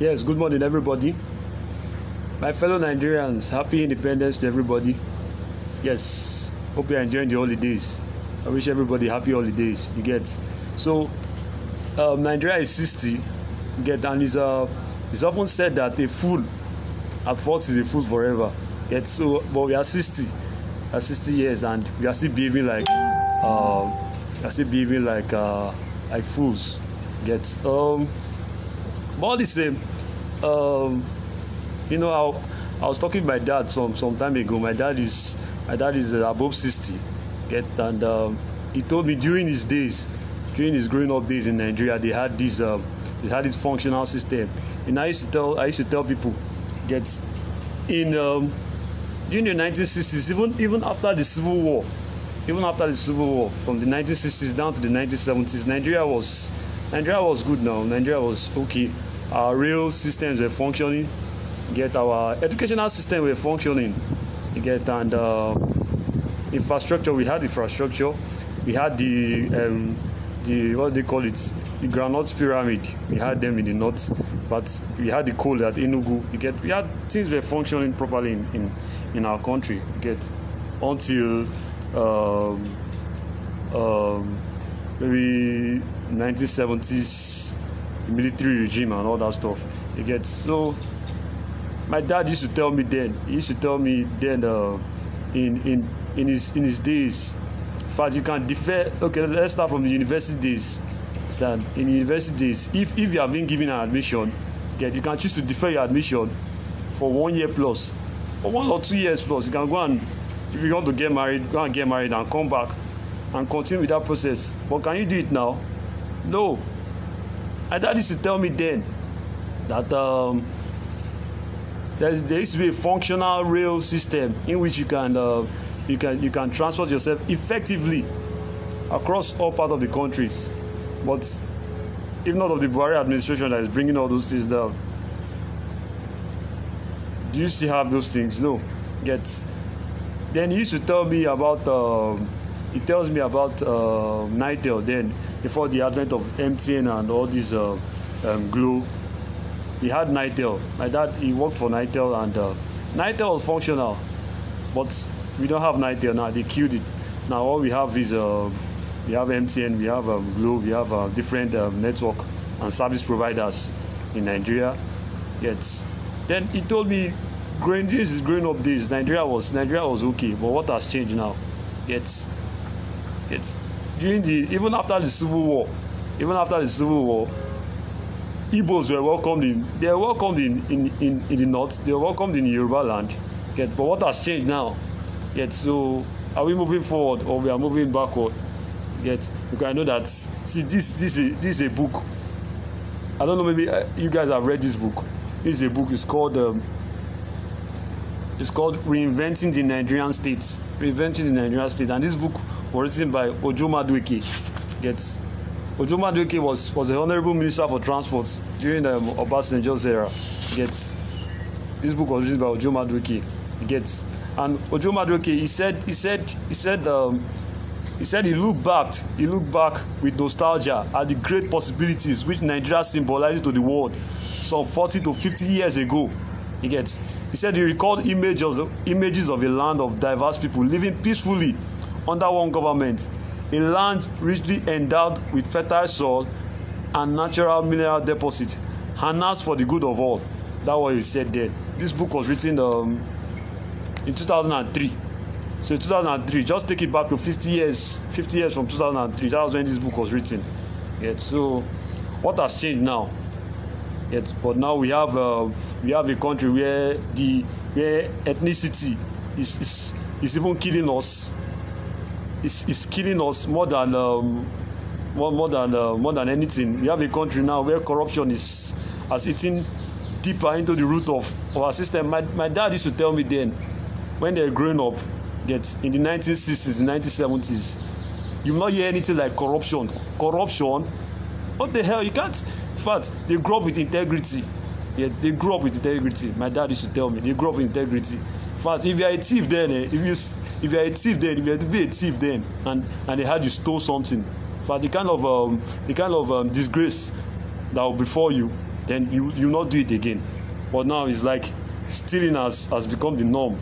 Yes, good morning, everybody. My fellow Nigerians, happy independence to everybody. Yes, hope you're enjoying the holidays. I wish everybody happy holidays. You get so Nigeria is 60. You get and it's often said that a fool at 40 is a fool forever. Get so, but we are 60, 60 years, and we are still behaving like fools. Get but all the same, um, you know, I was talking to my dad some time ago. My dad is above 60. Get and he told me during his growing up days in Nigeria, they had this functional system. And I used to tell people, get in during the 1960s, even after the Civil War, from the 1960s down to the 1970s, Nigeria was good now. Nigeria was okay. Our rail systems were functioning. Get our educational system were functioning. You get and infrastructure. We had infrastructure. We had the what do they call it? The groundnut pyramid. We had them in the north, but we had the coal at Enugu. You get we had things were functioning properly in our country. You get until um, maybe 1970s military regime and all that stuff. You get so my dad used to tell me then. He used to tell me then in his days. In fact, you can defer. Okay, let's start from the university days. That in university days, if you have been given an admission, you can choose to defer your admission for 1 year plus, or 1 or 2 years plus. You can go and if you want to get married, go and get married and come back and continue with that process. But can you do it now? No. My dad used to tell me then that there used to be a functional rail system in which you can transport yourself effectively across all parts of the countries. But if not of the Buhari administration that is bringing all those things down, do you still have those things? No. Then he used to tell me about he tells me about Nitel then, before the advent of MTN and all these Glo. He had Nitel. My dad, he worked for Nitel, and Nitel was functional, but we don't have Nitel now. They killed it. Now all we have is we have MTN, we have Glo, we have different network and service providers in Nigeria. Yet, then he told me, this is growing up days, Nigeria was okay, but what has changed now? Yet even after the Civil War, Igbos were welcomed in. They were welcomed in the north. They were welcomed in Yoruba land. But what has changed now? So are we moving forward or we are moving backward? Because I know that this is a book. I don't know, maybe you guys have read this book. This is a book. It's called Reinventing the Nigerian State. Reinventing the Nigerian State. And this book was written by Ojo Madueke. Ojo Madueke was the Honorable Minister for Transport during Obasanjo's era. This book was written by Ojo Madueke. And Ojo Madueke, he said he looked back with nostalgia at the great possibilities which Nigeria symbolizes to the world some 40 to 50 years ago. He said he recalled images of a land of diverse people living peacefully under one government, a land richly endowed with fertile soil and natural mineral deposits, harnessed for the good of all. That's what he said then. This book was written in 2003. So 2003, just take it back to 50 years from 2003. That was when this book was written. So what has changed now? But now we have a country where ethnicity is even killing us. It's killing us more than anything. We have a country now where corruption has eaten deeper into the root of our system. My dad used to tell me then, when they were growing up, in the 1960s, 1970s, you will not hear anything like corruption. What the hell? You can't. In fact, they grew up with integrity. They grew up with integrity. My dad used to tell me they grew up with integrity. In fact, if you are a thief then, if you are to be a thief then, and they had you stole something, in fact, the kind of disgrace that will befall you, then you not do it again. But now it's like stealing has become the norm.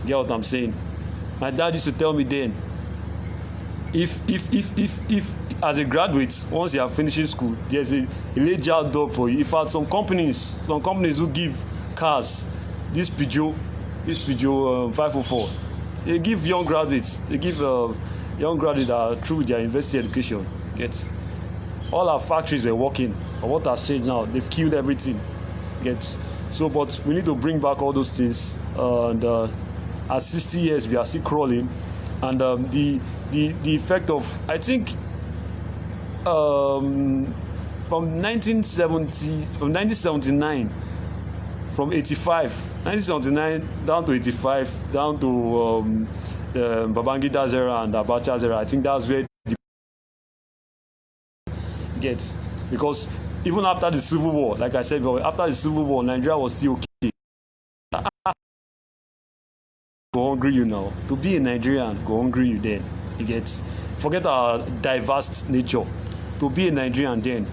Get what I'm saying? My dad used to tell me then, if as a graduate, once you are finishing school, there's a late job for you. If at some companies who give cars, this Peugeot 504, they give young graduates, young graduates that are through their university education. Get all our factories were working, but what has changed now? They've killed everything. Get so, but we need to bring back all those things. And at 60 years, we are still crawling, and the effect of, I think, from 1979, from 1979 down to 85, down to Babangida's era and Abacha's era. I think that's where the gets, because even after the Civil War, like I said, after the Civil War, Nigeria was still okay. Go hungry you now. To be a Nigerian, go hungry you then. You get, forget our diverse nature. To be a Nigerian then,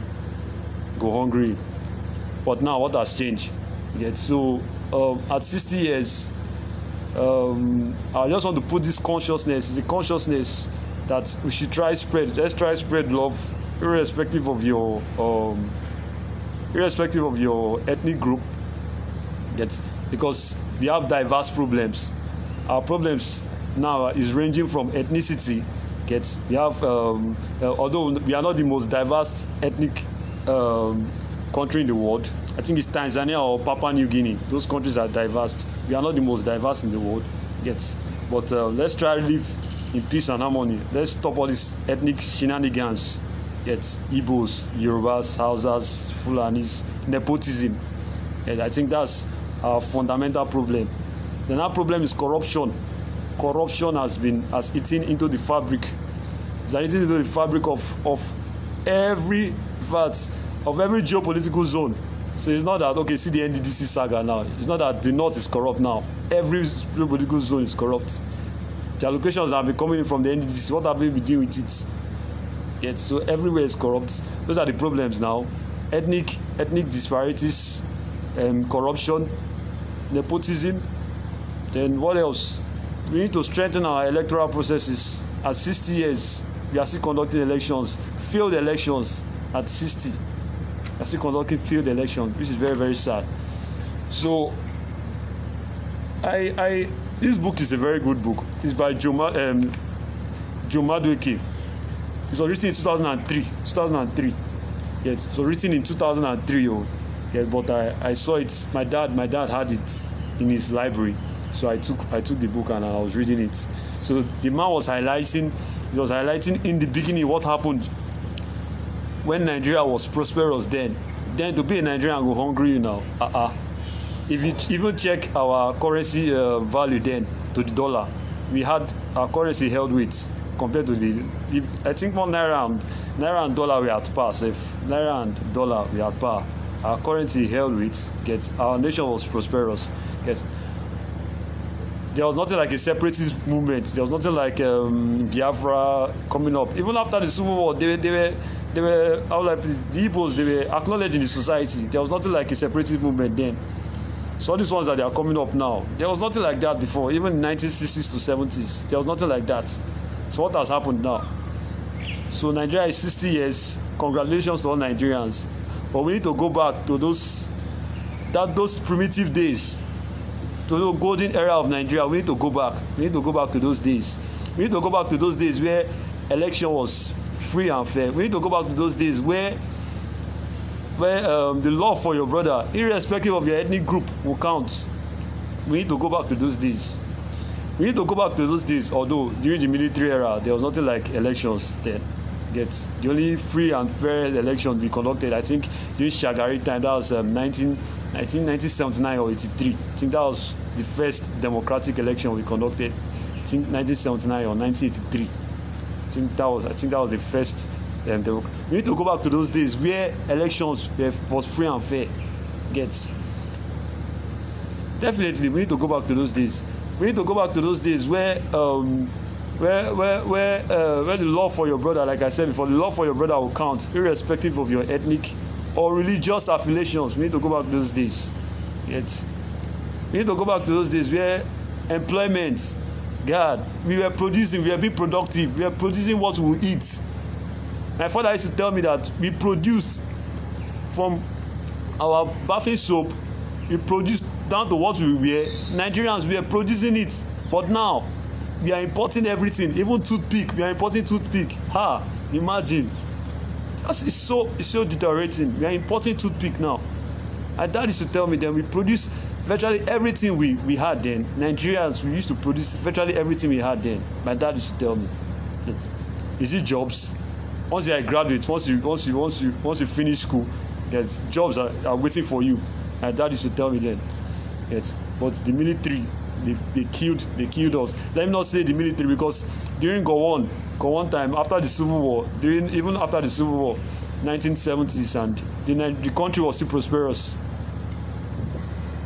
go hungry. But now what has changed? You get, so at 60 years, I just want to put this consciousness. It's a consciousness that we should try spread. Let's try spread love, irrespective of your ethnic group. Get, because we have diverse problems. Our problems now is ranging from ethnicity. Get, we have although we are not the most diverse ethnic country in the world. I think it's Tanzania or Papua New Guinea. Those countries are diverse. We are not the most diverse in the world. Get, but let's try to live in peace and harmony. Let's stop all these ethnic shenanigans. Get, Igbos, Yorubas, Hausas, Fulanis, nepotism. And I think that's our fundamental problem. Then our problem is corruption. Corruption has eaten into the fabric. It's eaten into the fabric of every geopolitical zone. So it's not that, okay, see the NDDC saga now. It's not that the North is corrupt now. Every geopolitical zone is corrupt. The allocations have been coming in from the NDDC. What have we been doing with it? Yet, so everywhere is corrupt. Those are the problems now. Ethnic disparities, corruption, nepotism. Then what else? We need to strengthen our electoral processes. At 60 years, we are still conducting elections, failed elections at 60. We are still conducting failed elections, which is very, very sad. So, this book is a very good book. It's by Joe Madueke. It was written in 2003. Yes, it was written in 2003. Yeah, but I saw it. My dad had it in his library. So I took the book and I was reading it. So the man was highlighting in the beginning what happened when Nigeria was prosperous then. Then to be a Nigerian and go hungry now. If you even check our currency value then to the dollar, we had our currency held with compared to I think more naira and dollar we at par. So if naira and dollar we at par, our currency held with, our nation was prosperous. There was nothing like a separatist movement. There was nothing like Biafra coming up. Even after the Civil War, they were how like the Igbos, they were acknowledged in the society. There was nothing like a separatist movement then. So all these ones that they are coming up now, there was nothing like that before. Even in 1960s to 70s, there was nothing like that. So what has happened now? So Nigeria is 60 years. Congratulations to all Nigerians. But we need to go back to those primitive days. To the golden era of Nigeria. We need to go back. We need to go back to those days. We need to go back to those days where election was free and fair. We need to go back to those days where the love for your brother, irrespective of your ethnic group, will count. We need to go back to those days. We need to go back to those days, although during the military era, there was nothing like elections then. The only free and fair election we conducted, I think, during Shagari time, that was 1979 or 83. I think that was the first democratic election we conducted. I think 1979 or 1983. I think that was the first. We need to go back to those days where elections was free and fair. Definitely, we need to go back to those days. We need to go back to those days where the love for your brother, like I said before, the love for your brother will count, irrespective of your ethnic or religious affiliations. We need to go back to those days. Yet, we need to go back to those days where employment, God, we were producing, we were being productive, we were producing what we eat. My father used to tell me that we produced from our bathing soap, we produced down to what we wear. Nigerians, we are producing it, but now we are importing everything, even toothpick. We are importing toothpick. Imagine. It's so deteriorating. We are importing toothpick now. My dad used to tell me then we produce virtually everything we had then. Nigerians, we used to produce virtually everything we had then. My dad used to tell me that, is it jobs? Once you are a graduate, once you finish school, yes, jobs are waiting for you. My dad used to tell me then. Yes, but the military, they killed us. Let me not say the military, because during Gowon time, after the Civil War, even after the Civil War, 1970s, and the country was still prosperous.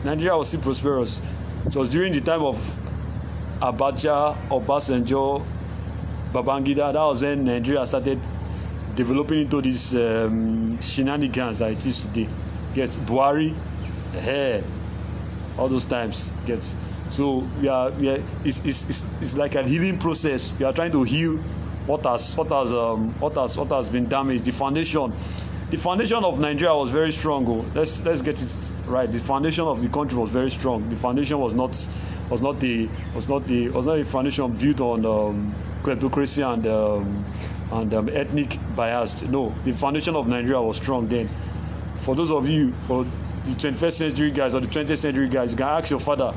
Nigeria was still prosperous. It was during the time of Abacha, Obasanjo, Babangida. That was when Nigeria started developing into these shenanigans that it is today. Get Buhari, all those times. Get so we are it's like a healing process. We are trying to heal what has been damaged. The foundation of Nigeria was very strong. Let's get it right. The foundation of the country was very strong. The foundation was not a foundation built on kleptocracy and ethnic bias. No, the foundation of Nigeria was strong then. For those of you, for the 21st century guys or the 20th century guys, you can ask your father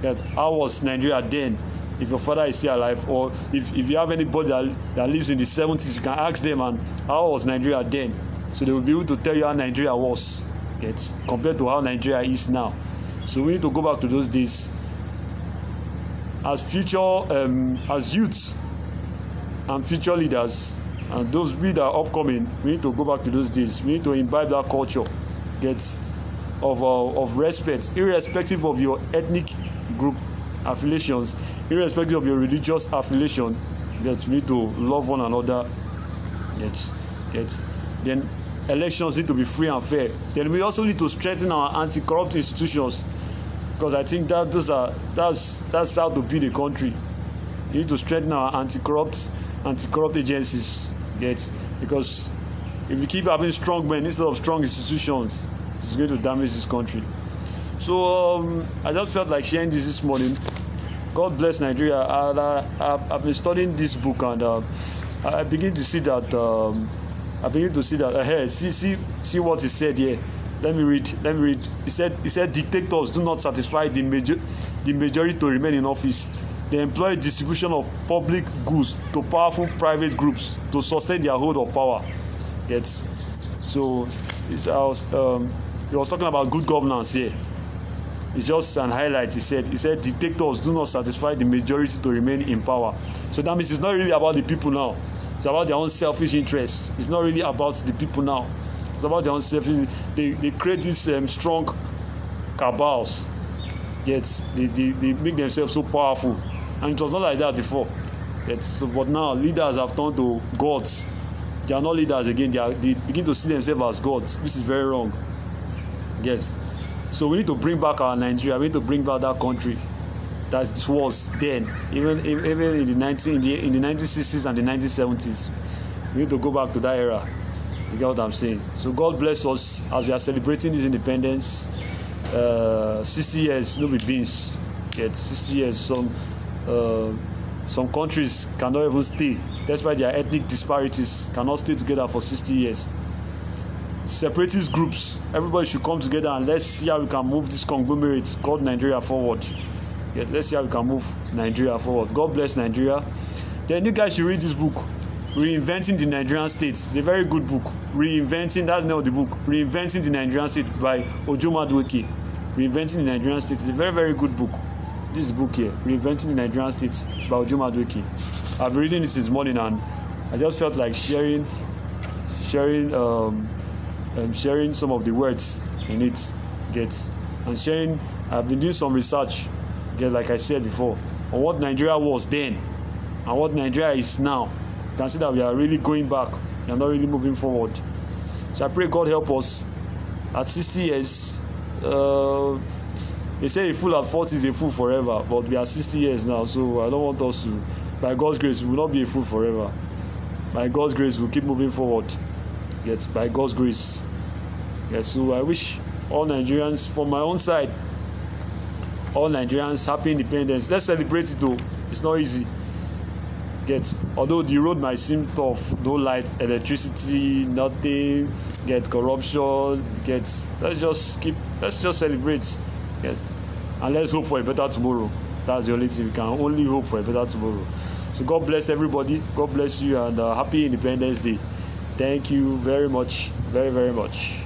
that how was Nigeria then, if your father is still alive, or if you have anybody that lives in the 70s, you can ask them, and how was Nigeria then, so they will be able to tell you how Nigeria was, compared to how Nigeria is now. So we need to go back to those days. As youths and future leaders, and those we that are upcoming, we need to go back to those days. We need to imbibe that culture, of respect, irrespective of your ethnic group affiliations, irrespective of your religious affiliation. That we need to love one another. Then elections need to be free and fair. Then we also need to strengthen our anti-corrupt institutions, because I think that's how to build a country. We need to strengthen our anti-corrupt agencies. Because if we keep having strong men instead of strong institutions, it's going to damage this country. So I just felt like sharing this morning. God bless Nigeria. I've been studying this book, and I begin to see that. See what he said here. Let me read. He said dictators do not satisfy the majority to remain in office. They employ distribution of public goods to powerful private groups to sustain their hold of power. So he was talking about good governance here. It's just an highlight. He said dictators do not satisfy the majority to remain in power. So that means it's not really about the people now. It's about their own selfish interests. It's not really about the people now. It's about their own selfish. They create these strong cabals. They make themselves so powerful, and it was not like that before. But now leaders have turned to gods. They are not leaders again. They begin to see themselves as gods, which is very wrong. So we need to bring back our Nigeria. We need to bring back that country that was then, even in the 1960s and the 1970s. We need to go back to that era. You get what I'm saying? So God bless us as we are celebrating this independence. 60 years, no be beans. 60 years. Some countries cannot even stay, despite their ethnic disparities, cannot stay together for 60 years. Separatist groups, everybody should come together and let's see how we can move this conglomerate called Nigeria forward. Let's see how we can move Nigeria forward. God bless Nigeria. Then you guys should read this book, Reinventing the Nigerian State. It's a very good book. That's the name of the book. Reinventing the Nigerian State by Ojo Madueke. Reinventing the Nigerian State is a very, very good book. This book here, Reinventing the Nigerian State by Ojo Madueke. I've been reading this morning, and I just felt like sharing some of the words in it. And sharing. I've been doing some research, like I said before, on what Nigeria was then and what Nigeria is now. You can see that we are really going back. We are not really moving forward. So I pray God help us. At 60 years, they say a fool at 40 is a fool forever, but we are 60 years now, so I don't want us to, by God's grace, we will not be a fool forever. By God's grace, we'll keep moving forward. Yes, by God's grace. Yes, so I wish all Nigerians, from my own side, all Nigerians happy independence. Let's celebrate it though. It's not easy. Get, although the road might seem tough, no light, electricity, nothing, get corruption, let's just celebrate. Yes, and let's hope for a better tomorrow. That's the only thing. We can only hope for a better tomorrow. So God bless everybody. God bless you, and happy Independence Day. Thank you very much, very, very much.